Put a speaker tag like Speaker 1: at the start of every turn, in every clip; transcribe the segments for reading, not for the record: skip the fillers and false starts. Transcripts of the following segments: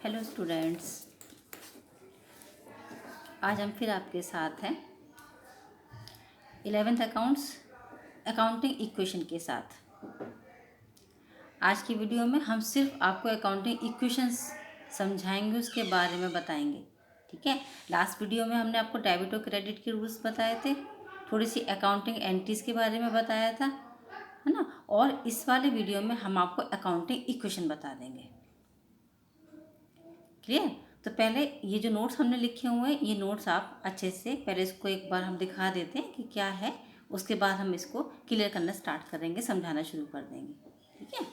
Speaker 1: Hello students, आज हम फिर आपके साथ हैं 11th अकाउंटिंग इक्वेशन के साथ। आज की वीडियो में हम सिर्फ आपको अकाउंटिंग इक्वेशंस समझाएंगे, उसके बारे में बताएंगे। ठीक है। लास्ट वीडियो में हमने आपको डेबिट और क्रेडिट के रूल्स बताए थे, थोड़ी सी अकाउंटिंग एंट्रीज के बारे में बताया था, है ना। और इस वाले वीडियो में हम आपको अकाउंटिंग इक्वेशन बता देंगे। क्लियर। तो पहले ये जो नोट्स हमने लिखे हुए हैं, ये नोट्स आप अच्छे से पहले इसको एक बार हम दिखा देते हैं कि क्या है, उसके बाद हम इसको क्लियर करना स्टार्ट करेंगे, समझाना शुरू कर देंगे। ठीक है।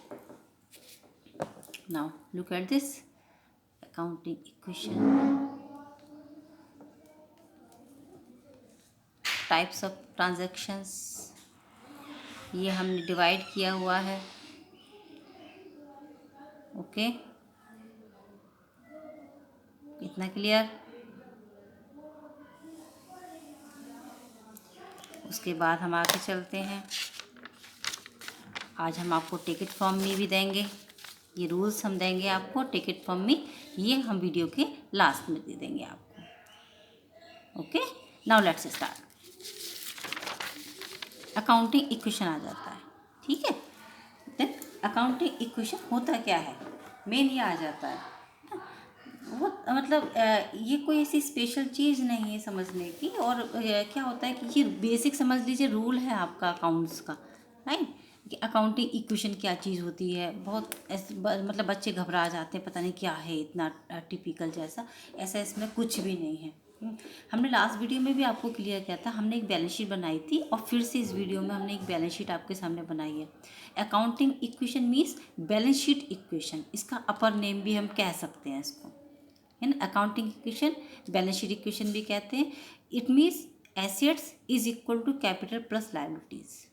Speaker 1: Now look at this accounting equation. Types of transactions ये हमने डिवाइड किया हुआ है। ओके, इतना क्लियर। उसके बाद हम आगे चलते हैं। आज हम आपको टिकट फॉर्म में भी देंगे, ये रूल्स हम देंगे आपको टिकट फॉर्म में, ये हम वीडियो के लास्ट में दे देंगे आपको। Okay, now let's start. Accounting equation आ जाता है। ठीक है। देन अकाउंटिंग इक्वेशन होता क्या है, मेन ये आ जाता है। वो मतलब ये कोई ऐसी स्पेशल चीज़ नहीं है समझने की। और क्या होता है कि ये बेसिक समझ लीजिए रूल है आपका अकाउंट्स का, राइट। कि अकाउंटिंग इक्वेशन क्या चीज़ होती है। बहुत मतलब बच्चे घबरा जाते हैं, पता नहीं क्या है इतना टिपिकल जैसा। ऐसा इसमें कुछ भी नहीं है। हमने लास्ट वीडियो में भी आपको क्लियर किया था, हमने एक बैलेंस शीट बनाई थी और फिर से इस वीडियो में हमने एक बैलेंस शीट आपके सामने बनाई है। Accounting equation means balance sheet equation, इसका अपर नेम भी हम कह सकते हैं इसको, है ना। Accounting equation balance sheet equation भी कहते हैं। It means assets is equal to capital plus liabilities.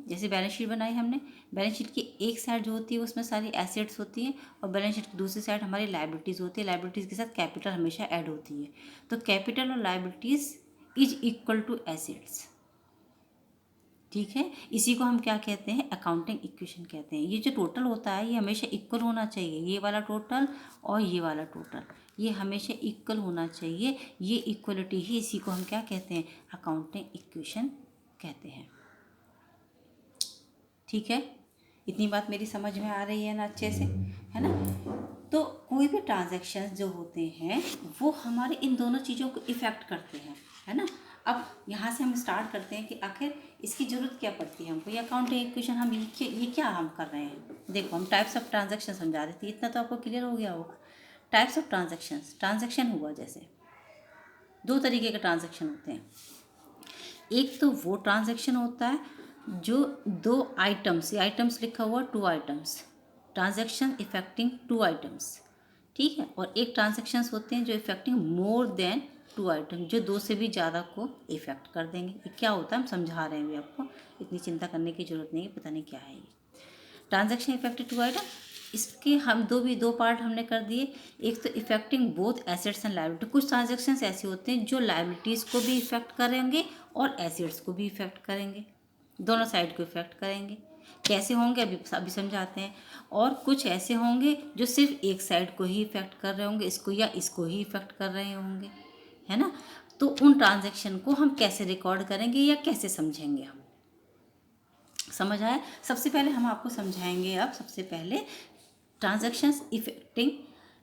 Speaker 1: जैसे बैलेंस शीट बनाई हमने, बैलेंस शीट की एक साइड जो होती है उसमें सारी एसेट्स होती हैं और बैलेंस शीट की दूसरी साइड हमारी लायबिलिटीज़ होती है। लायबिलिटीज़ के साथ कैपिटल हमेशा ऐड होती है। तो कैपिटल और liabilities is equal to assets. ठीक है। इसी को हम क्या कहते हैं, अकाउंटिंग इक्वेशन कहते हैं। ये जो टोटल होता है ये हमेशा इक्वल होना चाहिए। ये वाला टोटल और ये वाला टोटल ये हमेशा इक्वल होना चाहिए। ये इक्वलिटी ही, इसी को हम क्या कहते हैं, अकाउंटिंग इक्वेशन कहते हैं। ठीक है। इतनी बात मेरी समझ में आ रही है ना अच्छे से, है ना। तो कोई भी ट्रांजैक्शंस जो होते हैं वो हमारे इन दोनों चीज़ों को इफ़ेक्ट करते हैं, है ना। अब यहाँ से हम स्टार्ट करते हैं कि आखिर इसकी ज़रूरत क्या पड़ती है हमको। ये अकाउंटिंग इक्वेशन हम ये क्या हम कर रहे हैं। देखो, हम टाइप्स ऑफ ट्रांजैक्शन समझा रहे थे, इतना तो आपको क्लियर हो गया होगा। टाइप्स ऑफ ट्रांजैक्शन हुआ जैसे दो तरीके के ट्रांजैक्शन होते हैं। एक तो वो ट्रांजैक्शन होता है जो दो आइटम्स, ये आइटम्स लिखा हुआ two items, transaction affecting two items. ठीक है। और एक ट्रांजैक्शंस होते हैं जो affecting more than two item, जो दो से भी ज़्यादा को इफेक्ट कर देंगे। ये क्या होता है हम समझा रहे हैं आपको, इतनी चिंता करने की जरूरत नहीं है, पता नहीं क्या है ये ट्रांजैक्शन इफेक्टिंग टू आइटम। इसके हम दो पार्ट हमने कर दिए। एक तो affecting both assets and liability. कुछ ट्रांजैक्शंस ऐसे होते हैं जो लायबिलिटीज़ को भी इफेक्ट करेंगे और एसेट्स को भी इफेक्ट करेंगे, दोनों साइड को इफेक्ट करेंगे। कैसे होंगे अभी समझाते हैं। और कुछ ऐसे होंगे जो सिर्फ एक साइड को ही इफेक्ट कर रहे होंगे, इसको या इसको ही इफेक्ट कर रहे होंगे, है ना। तो उन ट्रांजैक्शन को हम कैसे रिकॉर्ड करेंगे या कैसे समझेंगे, हम समझ आए। सबसे पहले हम आपको समझाएंगे। अब सबसे पहले ट्रांजैक्शंस इफेक्टिंग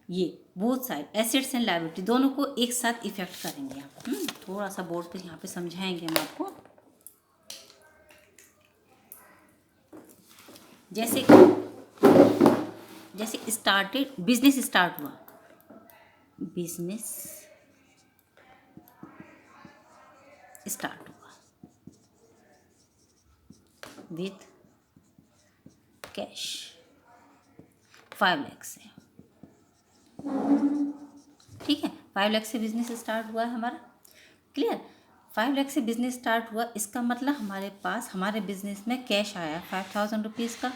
Speaker 1: ये both side assets and liability दोनों को एक साथ इफेक्ट करेंगे हम। थोड़ा सा बोर्ड पे यहाँ पे समझाएंगे हम आपको। जैसे स्टार्टेड, बिजनेस स्टार्ट हुआ, बिजनेस स्टार्ट हुआ विथ कैश 5 लाख से। ठीक है, 5 लाख से बिजनेस स्टार्ट हुआ है हमारा। क्लियर। 5 लाख से बिजनेस स्टार्ट हुआ, इसका मतलब हमारे पास हमारे बिजनेस में कैश आया 5000 रुपीज़ का।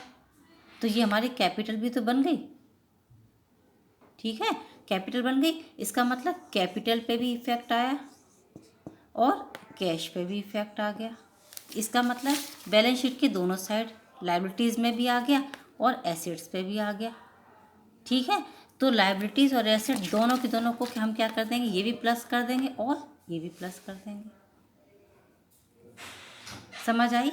Speaker 1: तो ये हमारी कैपिटल भी तो बन गई। ठीक है, कैपिटल बन गई। इसका मतलब कैपिटल पे भी इफेक्ट आया और कैश पे भी इफेक्ट आ गया। इसका मतलब बैलेंस शीट के दोनों साइड लायबिलिटीज़ में भी आ गया और एसेट्स पे भी आ गया। ठीक है। तो लायबिलिटीज़ और एसेट दोनों के दोनों को हम क्या कर देंगे, ये भी प्लस कर देंगे और ये भी प्लस कर देंगे। समझ आई?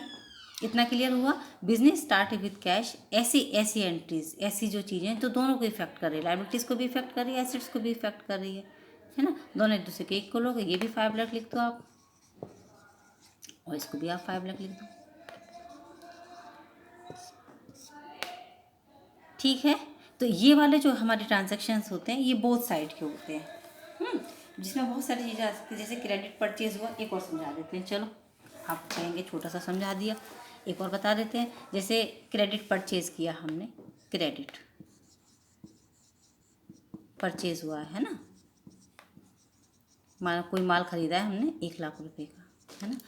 Speaker 1: इतना क्लियर हुआ? बिजनेस स्टार्ट विद कैश, ऐसी एंट्रीज, ऐसी जो चीज़ें तो दोनों को इफेक्ट कर रही है, लायबिलिटीज़ को भी इफेक्ट कर रही है, एसेट्स को भी इफेक्ट कर रही है ना। दोनों एक दूसरे के इक्वल हो गए। ये भी 5 लाख लिख दो आप और इसको भी आप 5 लाख लिख दो। ठीक है। तो ये वाले जो हमारे ट्रांजेक्शन्स होते हैं ये बोथ साइड के होते हैं, जिसमें बहुत सारी चीज़ें आ सकती है। जैसे क्रेडिट परचेज हुआ, एक और समझा देते हैं। चलो, आप कहेंगे छोटा सा समझा दिया, एक और बता देते हैं। जैसे क्रेडिट परचेज किया हमने, क्रेडिट परचेज हुआ है ना, कोई माल खरीदा है हमने 1 लाख रुपए का, है ना।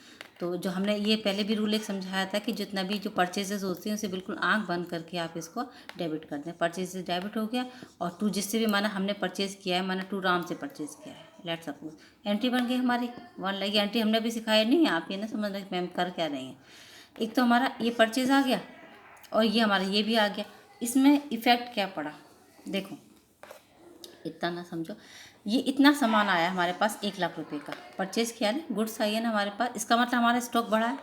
Speaker 1: तो जो हमने ये पहले भी रूल एक समझाया था कि जितना भी जो परचेजेस होती हैं उसे बिल्कुल आंख बंद करके आप इसको डेबिट कर दें। परचेजेस डेबिट हो गया और टू जिससे भी माना हमने परचेज किया है, माना टू राम से परचेज किया है, लेट सपोज एंट्री बन गई हमारी 1 लाख। ये एंट्री हमने भी सिखाया नहीं है, आप ये ना समझ रहे मैम कर क्या रही हैं। एक तो हमारा ये परचेज आ गया और ये हमारा ये भी आ गया। इसमें इफेक्ट क्या पड़ा, देखो इतना ना समझो, ये इतना सामान आया हमारे पास 1 लाख रुपए का, परचेज किया ना, गुड्स आई है ना हमारे पास, इसका मतलब हमारा स्टॉक बढ़ा है,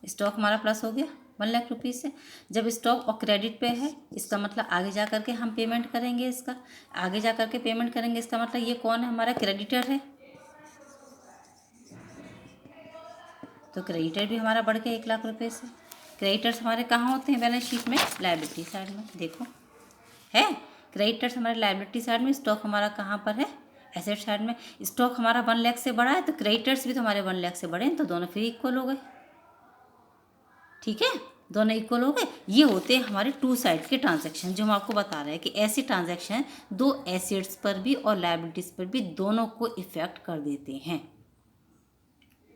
Speaker 1: स्टॉक हमारा प्लस हो गया 1 लाख रुपीज़ से। जब स्टॉक और क्रेडिट पे है, इसका मतलब आगे जा करके हम पेमेंट करेंगे, इसका आगे जा करके पेमेंट करेंगे, इसका मतलब ये कौन है, हमारा क्रेडिटर है। तो क्रेडिटर भी हमारा बढ़ गया 1 लाख रुपए से। क्रेडिटर्स हमारे कहाँ होते हैं बैलेंस शीट में, लायबिलिटी साइड में, देखो है क्रेडिटर्स हमारे लायबिलिटी साइड में, स्टॉक हमारा कहाँ पर है, एसेट साइड में। स्टॉक हमारा 1 लाख से बढ़ा है तो क्रेडिटर्स भी तो हमारे 1 लाख से बढ़े हैं, तो दोनों फिर इक्वल हो गए। ठीक है, दोनों इक्वल हो गए। ये होते हैं हमारे टू साइड के ट्रांजैक्शन, जो हम आपको बता रहे हैं कि ऐसे ट्रांजैक्शन दो एसेट्स पर भी और लायबिलिटीज पर भी दोनों को इफेक्ट कर देते हैं।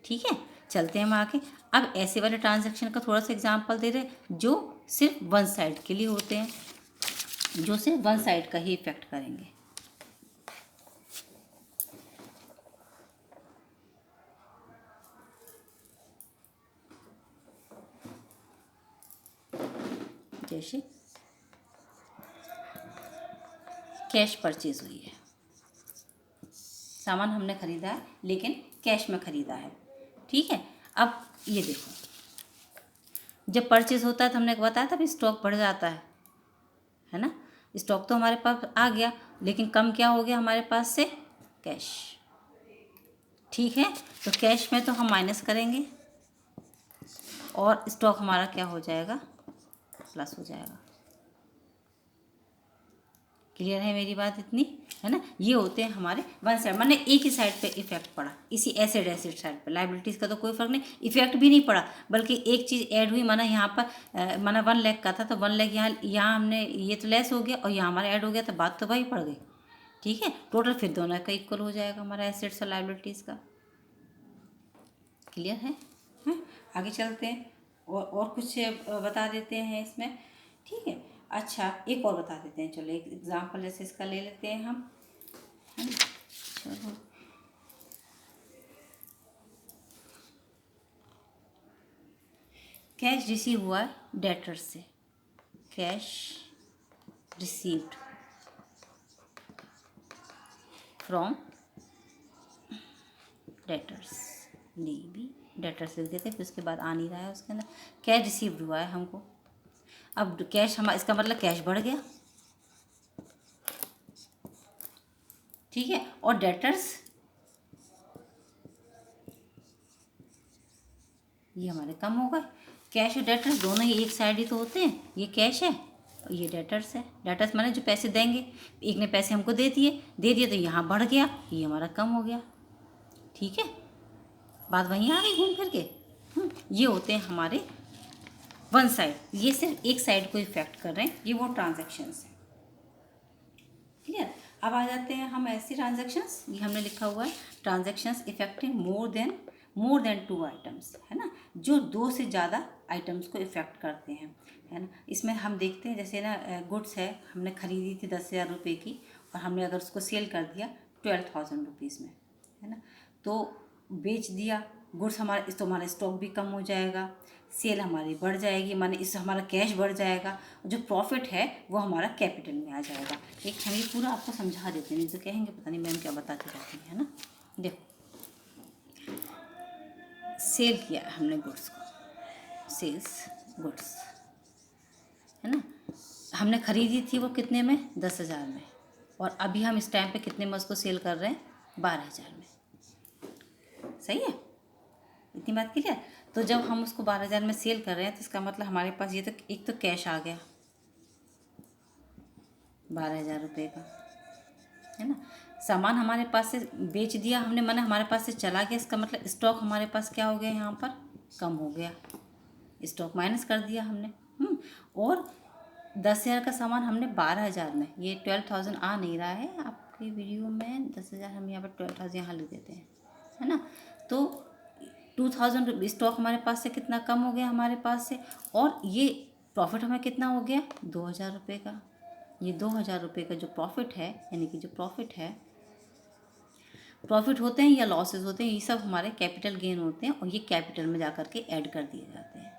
Speaker 1: ठीक है, चलते हैं हम आगे। अब ऐसे वाले ट्रांजैक्शन का थोड़ा सा एग्जांपल दे रहे हैं जो सिर्फ वन साइड के लिए होते हैं, जो सिर्फ वन साइड का ही इफेक्ट करेंगे। जैसे कैश परचेज हुई है, सामान हमने खरीदा है लेकिन कैश में खरीदा है। ठीक है, अब ये देखो, जब परचेज होता है तो हमने बताया था भी स्टॉक बढ़ जाता है ना। स्टॉक तो हमारे पास आ गया लेकिन कम क्या हो गया हमारे पास से, कैश। ठीक है, तो कैश में तो हम माइनस करेंगे और स्टॉक हमारा क्या हो जाएगा, प्लस हो जाएगा। क्लियर है मेरी बात इतनी, है ना। ये होते हैं हमारे वन साइड, माने एक ही साइड पे इफेक्ट पड़ा, इसी एसेट साइड पे। लायबिलिटीज़ का तो कोई फर्क नहीं, इफेक्ट भी नहीं पड़ा, बल्कि एक चीज़ ऐड हुई, माना यहाँ पर माना 1 लाख का था तो 1 लाख यहाँ हमने ये तो लेस हो गया और यहाँ हमारा ऐड हो गया, तो बात तो वही पड़ गई। ठीक है, टोटल फिर दोनों का इक्वल हो जाएगा हमारा एसेट्स और लायबिलिटीज़ का। क्लियर है? आगे चलते हैं और कुछ बता देते हैं इसमें। ठीक है, अच्छा एक और बता देते हैं, चलो एक एग्जांपल जैसे इसका ले लेते हैं हम, है ना। चलो कैश रिसीव हुआ डेटर से, कैश रिसीव्ड फ्रॉम डेटर्स, भी डेटर्स लिख देते, फिर उसके बाद आ नहीं रहा है उसके अंदर, कैश रिसीव्ड हुआ है हमको। अब कैश हमारा, इसका मतलब कैश बढ़ गया। ठीक है, और डेटर्स ये हमारे कम हो गए। कैश और डेटर्स दोनों ही एक साइड ही तो होते हैं, ये कैश है और ये डेटर्स है। डेटर्स माने जो पैसे देंगे, एक ने पैसे हमको दे दिए तो यहाँ बढ़ गया, ये हमारा कम हो गया। ठीक है, बात वहीं आ गई घूम फिर के। ये होते हैं हमारे वन साइड, ये सिर्फ एक साइड को इफेक्ट कर रहे हैं, ये वो ट्रांजेक्शन्स हैं। क्लियर, अब आ जाते हैं हम ऐसे ट्रांजेक्शन्स, ये हमने लिखा हुआ है transactions affecting more than 2 items, है ना, जो 2 से ज़्यादा आइटम्स को इफेक्ट करते हैं, है ना। इसमें हम देखते हैं जैसे ना गुड्स है, हमने खरीदी थी 10,000 रुपये की और हमने अगर उसको सेल कर दिया 12,000 रुपीज़ में, है ना, तो बेच दिया गुड्स हमारा तो हमारा स्टॉक भी कम हो जाएगा, सेल हमारी बढ़ जाएगी, माने इससे हमारा कैश बढ़ जाएगा, जो प्रॉफिट है वो हमारा कैपिटल में आ जाएगा। एक हम ये पूरा आपको समझा देते हैं, नहीं तो कहेंगे पता नहीं मैम क्या बताती रहती है ना। देखो, सेल किया हमने गुड्स को, सेल्स गुड्स, है ना, हमने खरीदी थी वो कितने में, 10,000 में, और अभी हम इस टाइम पे कितने में उसको सेल कर रहे हैं, 12,000 में। सही है, इतनी बात क्लियर। तो जब हम उसको 12,000 में सेल कर रहे हैं तो इसका मतलब हमारे पास ये तो एक तो कैश आ गया 12,000 रुपये का, है ना। सामान हमारे पास से बेच दिया हमने, माना हमारे पास से चला गया, इसका मतलब स्टॉक हमारे पास क्या हो गया, यहाँ पर कम हो गया, स्टॉक माइनस कर दिया हमने। और 10,000 का सामान हमने 12,000 में, ये 12,000 आ नहीं रहा है आपके वीडियो में, 10,000 हम यहाँ पर 12,000 यहाँ लिख देते हैं, है ना। तो 2,000 स्टॉक हमारे पास से कितना कम हो गया हमारे पास से, और ये प्रॉफिट हमें कितना हो गया, 2,000 रुपये का। ये 2,000 रुपये का जो प्रॉफिट है, यानी कि जो प्रॉफिट है, प्रॉफिट होते हैं या लॉसेस होते हैं, ये सब हमारे कैपिटल गेन होते हैं, और ये कैपिटल में जा कर के ऐड कर दिए जाते हैं।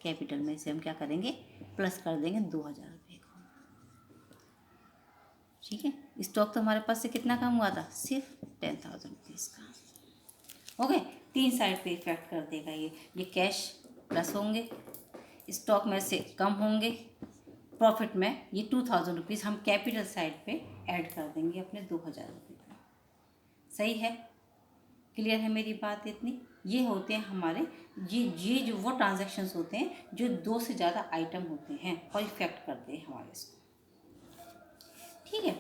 Speaker 1: कैपिटल में से हम क्या करेंगे, प्लस कर देंगे 2,000 रुपये को। ठीक है, स्टॉक तो हमारे पास से कितना कम हुआ था, सिर्फ 10,000 रुपीज़ का। ओके, 3 साइड पे इफेक्ट कर देगा ये कैश प्लस होंगे, स्टॉक में से कम होंगे, प्रॉफिट में ये 2,000 रुपीज़ हम कैपिटल साइड पे ऐड कर देंगे अपने 2,000 रुपये का। सही है, क्लियर है मेरी बात इतनी। ये होते हैं हमारे, ये जो वो ट्रांजैक्शंस होते हैं जो 2 से ज़्यादा आइटम होते हैं और इफेक्ट करते हैं हमारे इसको। ठीक है,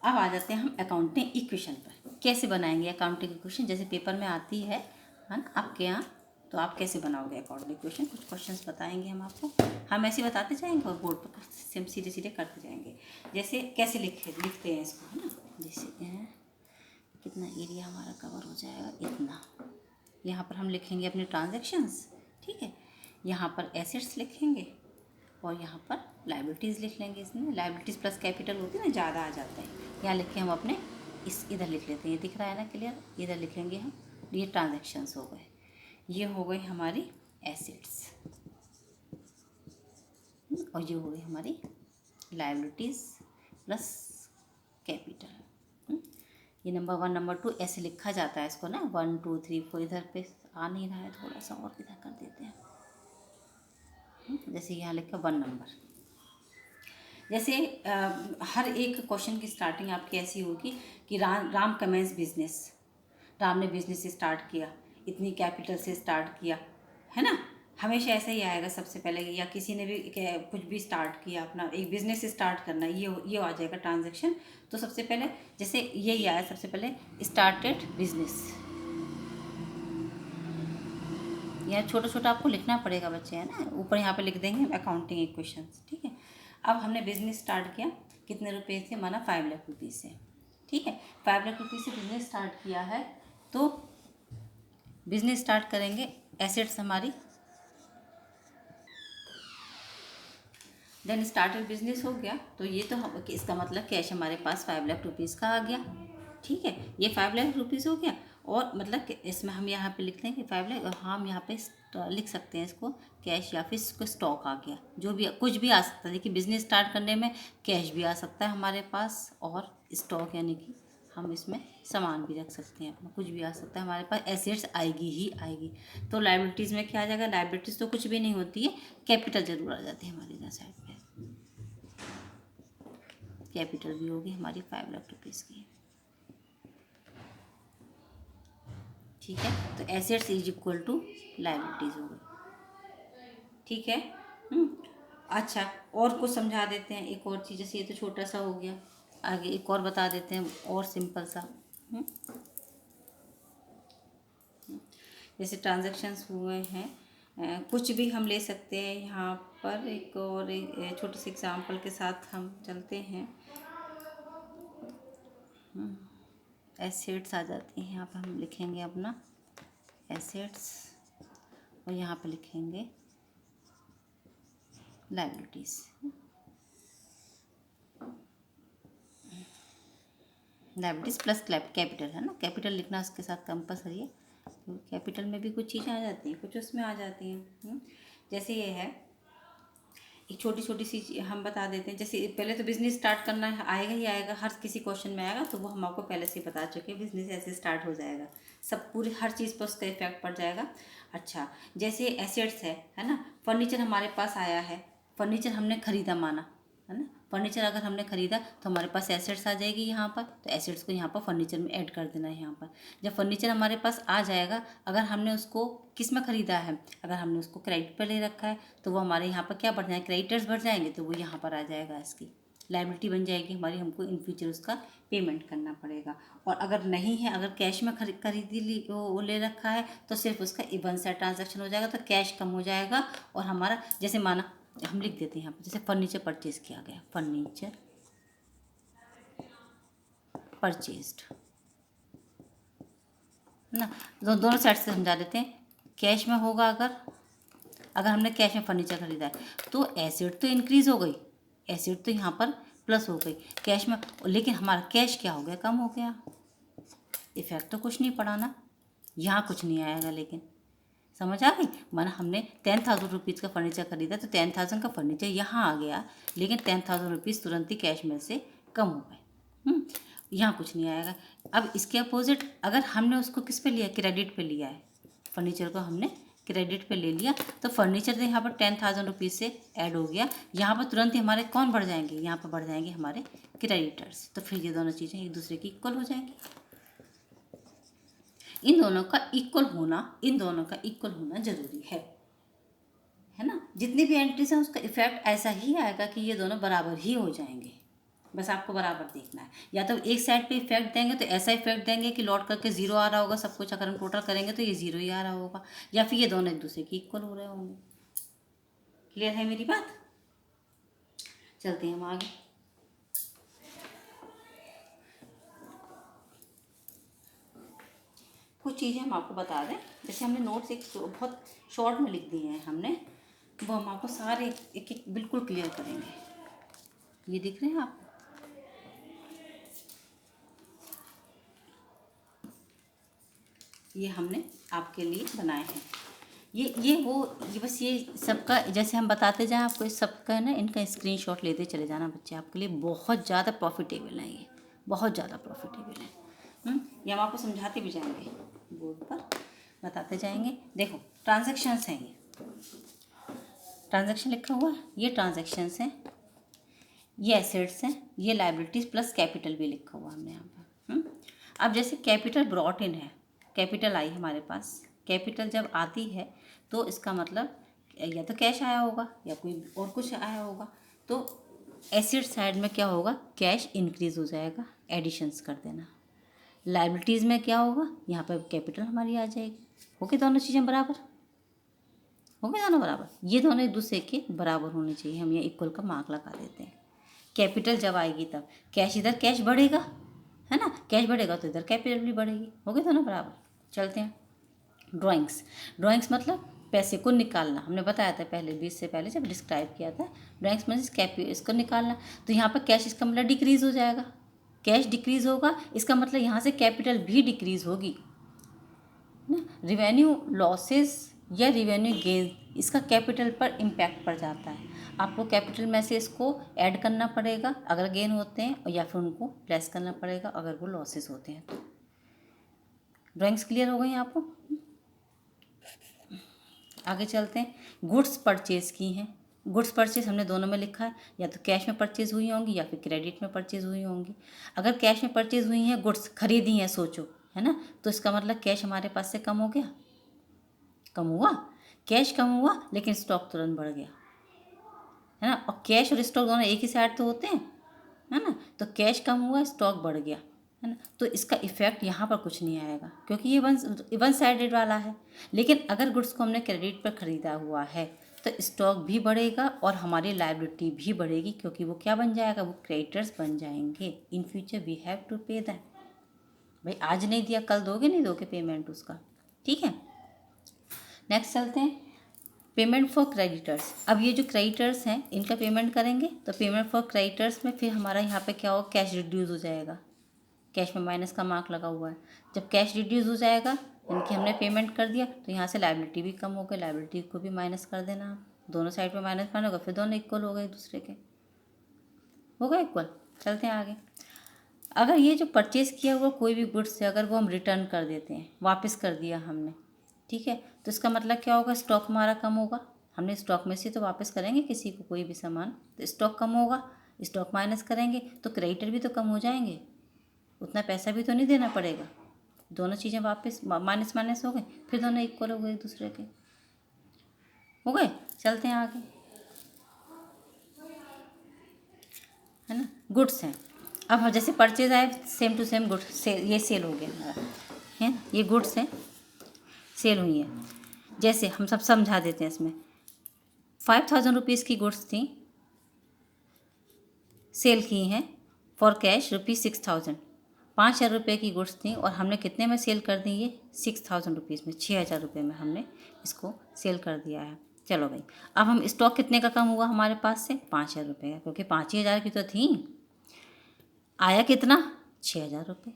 Speaker 1: अब आ जाते हैं हम अकाउंटिंग इक्वेशन पर। कैसे बनाएंगे अकाउंटिंग इक्वेशन, जैसे पेपर में आती है ना आपके यहाँ, तो आप कैसे बनाओगे अकाउंटिंग इक्वेशन, कुछ क्वेश्चंस बताएंगे हम आपको, हम ऐसे बताते जाएंगे और बोर्ड पर सेम सीधे सीधे करते जाएंगे। जैसे कैसे लिखते हैं इसको, है ना, जैसे कितना एरिया हमारा कवर हो जाएगा, इतना। यहाँ पर हम लिखेंगे अपने ट्रांजैक्शंस, ठीक है, यहाँ पर एसेट्स लिखेंगे और यहाँ पर लाइबिलिटीज़ लिख लेंगे। इसमें लाइबिलिटीज़ प्लस कैपिटल होती है ना, ज़्यादा आ जाता है। यहाँ लिख के हम अपने इधर लिख लेते हैं, ये दिख रहा है ना क्लियर, इधर लिख लेंगे हम। ये ट्रांजैक्शंस हो गए, ये हो गई हमारी एसेट्स, और ये हो गई हमारी लाइबिलिटीज़ प्लस कैपिटल। ये नंबर 1 नंबर 2 ऐसे लिखा जाता है इसको ना, 1 2 3 4, इधर पे आ नहीं रहा है, थोड़ा सा और इधर कर देते हैं। जैसे यहाँ लिखा 1 नंबर। जैसे हर एक क्वेश्चन की स्टार्टिंग आपकी ऐसी होगी कि राम कमेंस बिजनेस, राम ने बिजनेस स्टार्ट किया, इतनी कैपिटल से स्टार्ट किया, है ना, हमेशा ऐसा ही आएगा सबसे पहले। या किसी ने भी कुछ भी स्टार्ट किया, अपना एक बिजनेस स्टार्ट करना, ये आ जाएगा ट्रांजैक्शन। तो सबसे पहले जैसे यही आया, सबसे पहले स्टार्टेड बिजनेस, यहाँ छोटा छोटा आपको लिखना पड़ेगा बच्चे, है ना, ऊपर यहाँ पे लिख देंगे अकाउंटिंग इक्वेशंस। ठीक है, अब हमने बिजनेस स्टार्ट किया, कितने रुपए से, माना 5 लाख रुपीज़ से। ठीक है, 5 लाख रुपीज़ से बिजनेस स्टार्ट किया है, तो बिजनेस स्टार्ट करेंगे, एसेट्स हमारी, देन स्टार्टेड बिजनेस हो गया, तो ये तो हम, इसका मतलब कैश हमारे पास 5 लाख रुपीज़ का आ गया। ठीक है, ये 5 लाख रुपीज़ हो गया, और मतलब कि इसमें हम यहाँ पे लिखते हैं कि 5 लाख, और हम यहाँ पे लिख सकते हैं इसको कैश, या फिर इसको स्टॉक आ गया, जो भी कुछ भी आ सकता है। देखिए, बिजनेस स्टार्ट करने में कैश भी आ सकता है हमारे पास, और स्टॉक यानी कि हम इसमें सामान भी रख सकते हैं अपना, कुछ भी आ सकता है हमारे पास, एसेट्स आएगी ही आएगी। तो लाइबिलिटीज़ में क्या आ जाएगा, लाइबिलिटीज़ तो कुछ भी नहीं होती है, कैपिटल जरूर आ जाती है हमारी इधर साइड पे। कैपिटल भी होगी हमारी 5 लाख रुपीज़ की। ठीक है, तो assets is equal to liabilities हो गई। ठीक है, अच्छा, और कुछ समझा देते हैं, एक और चीज़, जैसे ये तो छोटा सा हो गया, आगे एक और बता देते हैं और सिंपल सा। जैसे ट्रांजैक्शंस हुए हैं, कुछ भी हम ले सकते हैं यहाँ पर। एक और छोटे से एग्जांपल के साथ हम चलते हैं। एसेट्स आ जाती हैं, यहाँ पर हम लिखेंगे अपना एसेट्स, और यहाँ पर लिखेंगे लाइबिलिटीज़। लाइबिलिटीज़ प्लस कैपिटल, है ना, कैपिटल लिखना उसके साथ कंपल्सरी है, कैपिटल में भी कुछ चीज़ें आ जाती हैं, कुछ उसमें आ जाती हैं। जैसे ये है, एक छोटी छोटी सी हम बता देते हैं। जैसे पहले तो बिज़नेस स्टार्ट करना है, आएगा ही आएगा, हर किसी क्वेश्चन में आएगा, तो वो हम आपको पहले से ही बता चुके हैं, बिज़नेस ऐसे स्टार्ट हो जाएगा, सब पूरी हर चीज़ पर उसका इफेक्ट पड़ जाएगा। अच्छा, जैसे एसेट्स है ना, फर्नीचर हमारे पास आया है, फर्नीचर हमने खरीदा माना, है ना, फर्नीचर अगर हमने खरीदा तो हमारे पास एसेट्स आ जाएगी यहाँ पर, तो एसेट्स को यहाँ पर फर्नीचर में ऐड कर देना है। यहाँ पर जब फर्नीचर हमारे पास आ जाएगा, अगर हमने उसको किस में ख़रीदा है, अगर हमने उसको क्रेडिट पर ले रखा है, तो वो हमारे यहाँ पर क्या बढ़ जाएंगे, क्रेडिटर्स बढ़ जाएंगे, तो वो यहाँ पर आ जाएगा, इसकी लायबिलिटी बन जाएगी हमारी, हमको इन फ्यूचर उसका पेमेंट करना पड़ेगा। और अगर नहीं है, अगर कैश में खरीदी ली वो ले रखा है, तो सिर्फ उसका वन साइड ट्रांजैक्शन हो जाएगा, तो कैश कम हो जाएगा, और हमारा जैसे माना हम लिख देते हैं यहाँ पर, जैसे फर्नीचर परचेज किया गया, फर्नीचर परचेज्ड ना, दोनों साइड से समझा देते हैं। कैश में होगा, अगर हमने कैश में फर्नीचर खरीदा है, तो एसेट तो इंक्रीज हो गई, एसेट तो यहाँ पर प्लस हो गई कैश में, लेकिन हमारा कैश क्या हो गया, कम हो गया, इफेक्ट तो कुछ नहीं पड़ा ना, यहाँ कुछ नहीं आएगा। लेकिन समझ आ गई, माना हमने 10,000 रुपीज़ का फर्नीचर खरीदा, तो 10,000 का फर्नीचर यहाँ आ गया, लेकिन 10,000 रुपीज़ तुरंत ही कैश में से कम हो गए, यहाँ कुछ नहीं आएगा। अब इसके अपोजिट, अगर हमने उसको किस पे लिया, क्रेडिट पे लिया है, फर्नीचर को हमने क्रेडिट पे ले लिया, तो फर्नीचर तो यहाँ पर 10,000 रुपीज़ से ऐड हो गया, यहाँ पर तुरंत ही हमारे कौन बढ़ जाएंगे, यहाँ पर बढ़ जाएंगे हमारे क्रेडिटर्स, तो फिर ये दोनों चीज़ें एक दूसरे की इक्वल हो जाएंगी। इन दोनों का इक्वल होना जरूरी है ना। जितनी भी एंट्रीज हैं उसका इफेक्ट ऐसा ही आएगा कि ये दोनों बराबर ही हो जाएंगे, बस आपको बराबर देखना है। या तो एक साइड पे इफेक्ट देंगे तो ऐसा इफेक्ट देंगे कि लौट करके जीरो आ रहा होगा सब कुछ, अगर हम टोटल करेंगे तो ये जीरो ही आ रहा होगा, या फिर ये दोनों एक दूसरे की इक्वल हो रहे होंगे। क्लियर है मेरी बात? चलते हैं हम आगे। कुछ चीज़ें हम आपको बता दें, जैसे हमने नोट्स एक बहुत शॉर्ट में लिख दिए हैं हमने, वो हम आपको सारे एक एक बिल्कुल क्लियर करेंगे। ये दिख रहे हैं आपको? ये हमने आपके लिए बनाए हैं, ये बस ये सबका जैसे हम बताते जाएं आपको, इस सबका है ना, इनका स्क्रीनशॉट लेते चले जाना बच्चे, आपके लिए बहुत ज़्यादा प्रॉफिटेबल है, ये बहुत ज़्यादा प्रॉफिटेबल है। ये हम आपको समझाते भी जाएंगे, बोर्ड पर बताते जाएंगे। देखो ट्रांजैक्शंस हैं, ये ट्रांजैक्शन लिखा हुआ है, ये ट्रांजैक्शंस हैं, ये एसेट्स हैं, ये लायबिलिटीज़ प्लस कैपिटल भी लिखा हुआ हमने यहाँ पर। अब जैसे कैपिटल ब्रॉट इन है, कैपिटल आई हमारे पास, कैपिटल जब आती है तो इसका मतलब या तो कैश आया होगा या कोई और कुछ आया होगा, तो एसेट साइड में क्या होगा, कैश इंक्रीज हो जाएगा, एडिशंस कर देना। लायबिलिटीज़ में क्या होगा, यहाँ पर कैपिटल हमारी आ जाएगी। हो गए दोनों चीज़ें बराबर, हो गए दोनों बराबर, ये दोनों एक दूसरे के बराबर होने चाहिए, हम ये इक्वल का मार्क लगा देते हैं। कैपिटल जब आएगी तब कैश, इधर कैश बढ़ेगा, है ना, कैश बढ़ेगा तो इधर कैपिटल भी बढ़ेगी, हो गए दोनों बराबर। चलते हैं ड्राइंग्स मतलब पैसे को निकालना, हमने बताया था पहले, 20 से पहले जब डिस्क्राइब किया था। ड्राइंग्स मतलब इसको निकालना, तो यहाँ पर कैश, इसका मतलब डिक्रीज़ हो जाएगा, कैश डिक्रीज़ होगा, इसका मतलब यहाँ से कैपिटल भी डिक्रीज़ होगी ना। रिवेन्यू लॉसेस या रिवेन्यू गेन, इसका कैपिटल पर इम्पैक्ट पड़ जाता है, आपको कैपिटल में से इसको ऐड करना पड़ेगा अगर गेन होते हैं, या फिर उनको लेस करना पड़ेगा अगर वो लॉसेस होते हैं। तो ड्राइंग्स क्लियर हो गई आपको? आगे चलते हैं। गुड्स परचेज की हैं, गुड्स परचेज हमने दोनों में लिखा है, या तो कैश में परचेज हुई होंगी या फिर क्रेडिट में परचेज हुई होंगी। अगर कैश में परचेज हुई हैं, गुड्स खरीदी हैं, सोचो, है ना, तो इसका मतलब कैश हमारे पास से कम हो गया, कम हुआ, कैश कम हुआ लेकिन स्टॉक तुरंत बढ़ गया, है ना। और कैश और स्टॉक दोनों एक ही साइड तो होते हैं, है ना, तो कैश कम हुआ, स्टॉक बढ़ गया, है ना, तो इसका इफेक्ट यहाँ पर कुछ नहीं आएगा क्योंकि ये वन साइडेड वाला है। लेकिन अगर गुड्स को हमने क्रेडिट पर ख़रीदा हुआ है तो स्टॉक भी बढ़ेगा और हमारी लायबिलिटी भी बढ़ेगी, क्योंकि वो क्या बन जाएगा, वो क्रेडिटर्स बन जाएंगे। In future we have to pay that, भाई आज नहीं दिया कल दोगे, नहीं दोगे पेमेंट उसका, ठीक है। नेक्स्ट चलते हैं, पेमेंट फॉर क्रेडिटर्स। अब ये जो क्रेडिटर्स हैं इनका पेमेंट करेंगे, तो पेमेंट फॉर क्रेडिटर्स में फिर हमारा यहाँ पे क्या होगा, कैश रिड्यूस हो जाएगा, कैश में माइनस का मार्क लगा हुआ है। जब कैश रिड्यूस हो जाएगा इनकी हमने पेमेंट कर दिया, तो यहाँ से लायबिलिटी भी कम हो गई, लायबिलिटी को भी माइनस कर देना आप, दोनों साइड पे माइनस करना होगा, फिर दोनों इक्वल हो गए एक दूसरे के, हो गए इक्वल। चलते हैं आगे। अगर ये जो परचेज़ किया हुआ कोई भी गुड्स है, अगर वो हम रिटर्न कर देते हैं, वापस कर दिया हमने, ठीक है, तो इसका मतलब क्या होगा, स्टॉक हमारा कम होगा। हमने स्टॉक में से तो वापस करेंगे किसी को कोई भी सामान, तो स्टॉक कम होगा, स्टॉक माइनस करेंगे तो क्रेडिटर भी तो कम हो जाएंगे, उतना पैसा भी तो नहीं देना पड़ेगा। दोनों चीज़ें वापस माइनस माइनस हो गए, फिर दोनों इक्वल हो गए एक दूसरे के, हो गए। चलते हैं आगे, है ना। गुड्स हैं, अब हम जैसे परचेज आए, सेम टू सेम गुड्स से ये सेल हो गया हमारा, है ना, ये गुड्स हैं, सेल हुई है। जैसे हम सब समझा देते हैं इसमें, 5000 रुपीज़ की गुड्स थी, सेल की हैं फॉर कैश ₹6000। 5000 रुपये की गुड्स थी और हमने कितने में सेल कर दी, ये 6000 रुपीज़ में, 6000 रुपये में हमने इसको सेल कर दिया है। चलो भाई, अब हम स्टॉक कितने का कम हुआ हमारे पास से, 5000 रुपये का, क्योंकि 5000 की तो थी। आया कितना, 6000 रुपये।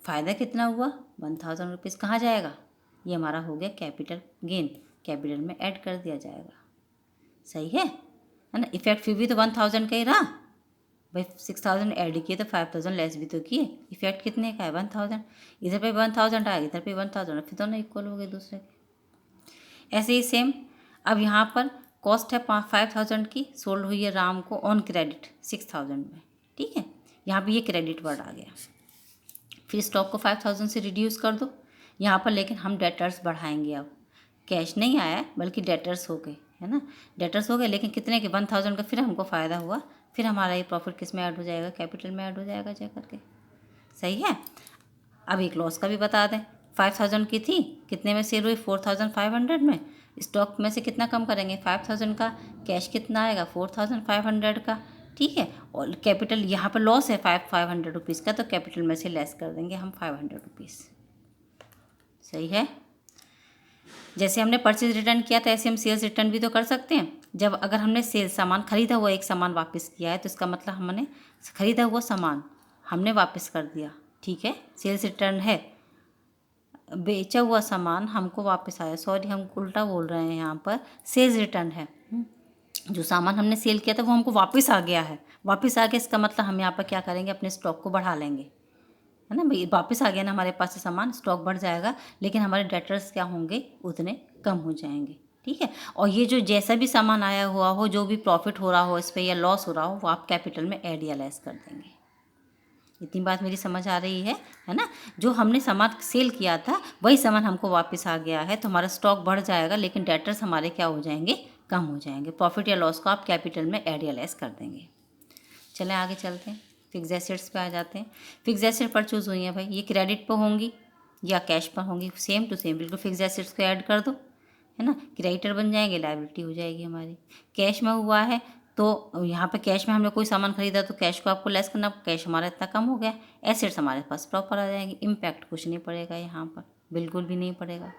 Speaker 1: फ़ायदा कितना हुआ, 1000 रुपीज़। कहाँ जाएगा, ये हमारा हो गया कैपिटल गेन, कैपिटल में ऐड कर दिया जाएगा। सही है ना। इफेक्ट फिर भी तो 1000 का ही रहा भाई, 6000 ऐड किए तो 5000 लेस भी तो किए, इफेक्ट कितने का है, 1000। इधर पे 1000 आएगा, इधर पे 1000, फिर दोनों इक्वल हो गए दूसरे के। ऐसे ही सेम, अब यहाँ पर कॉस्ट है 5000 की, सोल्ड हुई है राम को ऑन क्रेडिट 6000 में, ठीक है, यहाँ पे ये क्रेडिट वर्ड आ गया। फिर स्टॉक को 5000 से रिड्यूस कर दो यहाँ पर, लेकिन हम डेटर्स बढ़ाएंगे। अब कैश नहीं आया बल्कि डेटर्स हो गए, है ना, डेटर्स हो गए, लेकिन कितने के, 1000 का। फिर हमको फ़ायदा हुआ, फिर हमारा ये प्रॉफिट किस में ऐड हो जाएगा, कैपिटल में ऐड हो जाएगा जा करके। सही है। अब एक लॉस का भी बता दें, 5000 की थी, कितने में सेल हुई, 4500 में। स्टॉक में से कितना कम करेंगे, 5000 का, कैश कितना आएगा, 4500 का, ठीक है। और कैपिटल यहाँ पर लॉस है 500 रुपीज़ का, तो कैपिटल में से लेस कर देंगे हम 500 रुपीज़। सही है। जैसे हमने परचेज रिटर्न किया था, ऐसे हम सेल्स रिटर्न भी तो कर सकते हैं। जब अगर हमने सेल्स सामान खरीदा हुआ एक सामान वापस किया है, तो इसका मतलब हमने खरीदा हुआ सामान हमने वापस कर दिया, ठीक है, सेल्स रिटर्न है। बेचा हुआ सामान हमको वापस आया, सॉरी हम उल्टा बोल रहे हैं, यहाँ पर सेल्स रिटर्न है। जो सामान हमने सेल किया था वो हमको वापस आ गया है, वापस आ गया, इसका मतलब हम यहाँ पर क्या करेंगे, अपने स्टॉक को बढ़ा लेंगे, है ना भाई। वापस आ गया ना हमारे पास से सामान, स्टॉक बढ़ जाएगा, लेकिन हमारे डेटर्स क्या होंगे, उतने कम हो जाएंगे, ठीक है। और ये जो जैसा भी सामान आया हुआ हो, जो भी प्रॉफिट हो रहा हो इस पर या लॉस हो रहा हो, वो आप कैपिटल में ऐड या लेस कर देंगे। इतनी बात मेरी समझ आ रही है ना। जो हमने सामान सेल किया था वही सामान हमको वापस आ गया है, तो हमारा स्टॉक बढ़ जाएगा, लेकिन डेटर्स हमारे क्या हो जाएंगे, कम हो जाएंगे। प्रॉफिट या लॉस को आप कैपिटल में ऐड या लेस कर देंगे। चलें आगे चलते हैं, फिक्स एसेट्स पे आ जाते हैं। फिक्स एसेट परचेज हुई है भाई, ये क्रेडिट पर होंगी या कैश पर होंगी, सेम टू सेम बिल्कुल। फिक्स एसेट्स को ऐड कर दो, है ना, क्रेडिटर बन जाएंगे, लायबिलिटी हो जाएगी हमारी। कैश में हुआ है तो यहाँ पे कैश में हमने कोई सामान खरीदा तो कैश को आपको लेस करना, कैश हमारा इतना कम हो गया, एसेट्स हमारे पास प्रॉपर आ जाएंगे। इम्पैक्ट कुछ नहीं पड़ेगा यहाँ पर, बिल्कुल भी नहीं पड़ेगा।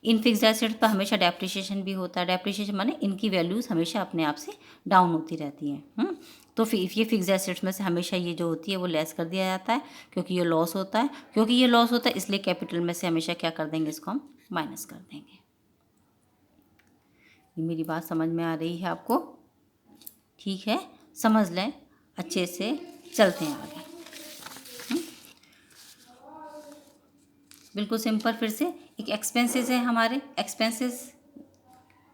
Speaker 1: इन फिक्स एसेट्स पर हमेशा डेप्रिसिएशन भी होता है। डेप्रिसिएशन माने इनकी वैल्यूज़ हमेशा अपने आप से डाउन होती रहती हैं। तो फिर ये फिक्स एसेट्स में से हमेशा ये जो होती है वो लेस कर दिया जाता है, क्योंकि ये लॉस होता है, क्योंकि ये लॉस होता है इसलिए कैपिटल में से हमेशा क्या कर देंगे, इसको हम माइनस कर देंगे। ये मेरी बात समझ में आ रही है आपको, ठीक है, समझ लें अच्छे से। चलते हैं आगे। बिल्कुल सिंपल, फिर से एक एक्सपेंसेस है हमारे, एक्सपेंसेस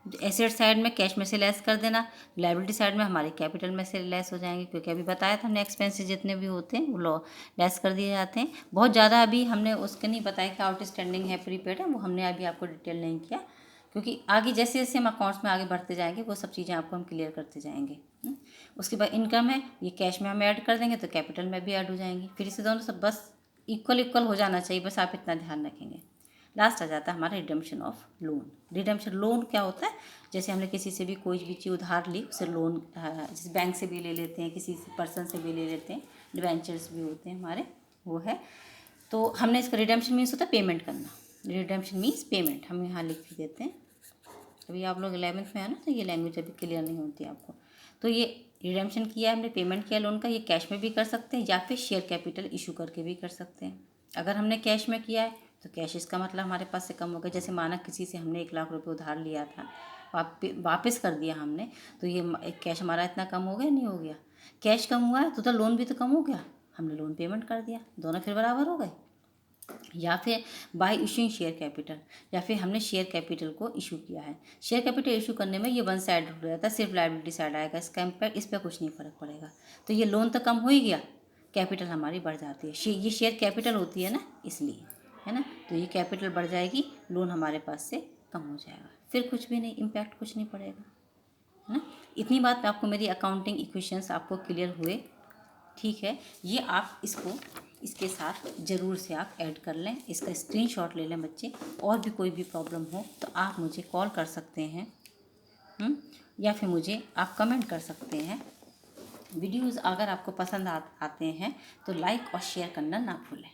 Speaker 1: एसेट साइड में कैश में से लेस कर देना, लायबिलिटी साइड में हमारे कैपिटल में से लेस हो जाएंगे, क्योंकि अभी बताया था हमने एक्सपेंसेस जितने भी होते हैं वो लेस कर दिए जाते हैं। बहुत ज़्यादा अभी हमने उसके नहीं बताया कि आउटस्टैंडिंग है, प्रीपेड है, वो हमने अभी आपको डिटेल नहीं किया, क्योंकि आगे जैसे जैसे हम अकाउंट्स में आगे बढ़ते जाएंगे वो सब चीज़ें आपको हम क्लियर करते जाएंगे। उसके बाद इनकम है, ये कैश में हम ऐड कर देंगे तो कैपिटल में भी ऐड हो जाएंगी। फिर इसे दोनों सब बस इक्वल इक्वल हो जाना चाहिए, बस आप इतना ध्यान रखेंगे। लास्ट आ जाता है हमारा redemption of loan. Redemption loan क्या होता है, जैसे हमने किसी से भी कोई भी चीज़ उधार ली, उसे लोन, जैसे बैंक से भी ले लेते हैं, किसी पर्सन से भी ले लेते हैं, डिवेंचर्स भी होते हैं हमारे, वो है। तो हमने इसका रिडेम्पशन मीन्स होता है पेमेंट करना, रिडेम्पशन मीन्स पेमेंट, हम यहाँ लिख भी देते हैं। अभी आप लोग 11th में है ना, तो ये लैंग्वेज अभी क्लियर नहीं होती आपको। तो ये रिडेम्पशन किया, हमने पेमेंट किया लोन का, ये कैश में भी कर सकते हैं या फिर शेयर कैपिटल इशू करके भी कर सकते हैं। अगर हमने कैश में किया है तो कैश इसका मतलब हमारे पास से कम हो गया। जैसे माना किसी से हमने 1 लाख रुपए उधार लिया था, वापस कर दिया हमने, तो ये कैश हमारा इतना कम हो गया नहीं हो गया? कैश कम हुआ है तो लोन भी तो कम हो गया, हमने लोन पेमेंट कर दिया, दोनों फिर बराबर हो गए। या फिर बाय इशूइंग शेयर कैपिटल, या फिर हमने शेयर कैपिटल को इशू किया है। शेयर कैपिटल इशू करने में ये वन साइड हो जाता है, सिर्फ लायबिलिटी साइड आएगा, इसका इम्पैक्ट इस पर कुछ नहीं फर्क पड़ेगा। तो ये लोन तो कम हो ही गया, कैपिटल हमारी बढ़ जाती है। ये शेयर कैपिटल होती है ना, इसलिए, है ना। तो ये कैपिटल बढ़ जाएगी, लोन हमारे पास से कम हो जाएगा, फिर कुछ भी नहीं, इम्पैक्ट कुछ नहीं पड़ेगा, है ना। इतनी बात आपको मेरी अकाउंटिंग इक्वेशंस आपको क्लियर हुए? ठीक है, ये आप इसके साथ ज़रूर से आप ऐड कर लें, इसका स्क्रीनशॉट ले लें बच्चे। और भी कोई भी प्रॉब्लम हो तो आप मुझे कॉल कर सकते हैं, या फिर मुझे आप कमेंट कर सकते हैं। वीडियोज़ अगर आपको पसंद आते हैं तो लाइक और शेयर करना ना भूलें।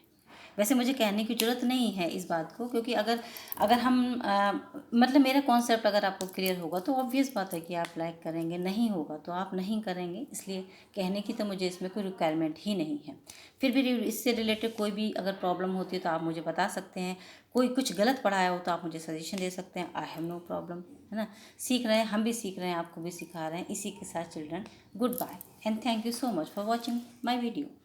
Speaker 1: वैसे मुझे कहने की ज़रूरत नहीं है इस बात को, क्योंकि अगर हम मतलब मेरा कॉन्सेप्ट अगर आपको क्लियर होगा तो ऑब्वियस बात है कि आप लाइक करेंगे, नहीं होगा तो आप नहीं करेंगे। इसलिए कहने की तो मुझे इसमें कोई रिक्वायरमेंट ही नहीं है। फिर भी इससे रिलेटेड कोई भी अगर प्रॉब्लम होती है तो आप मुझे बता सकते हैं। कोई कुछ गलत पढ़ाया हो तो आप मुझे सजेशन दे सकते हैं, आई हैव नो प्रॉब्लम, है ना। सीख रहे हैं, हम भी सीख रहे हैं, आपको भी सिखा रहे हैं। इसी के साथ children, goodbye and thank you so much for watching my video.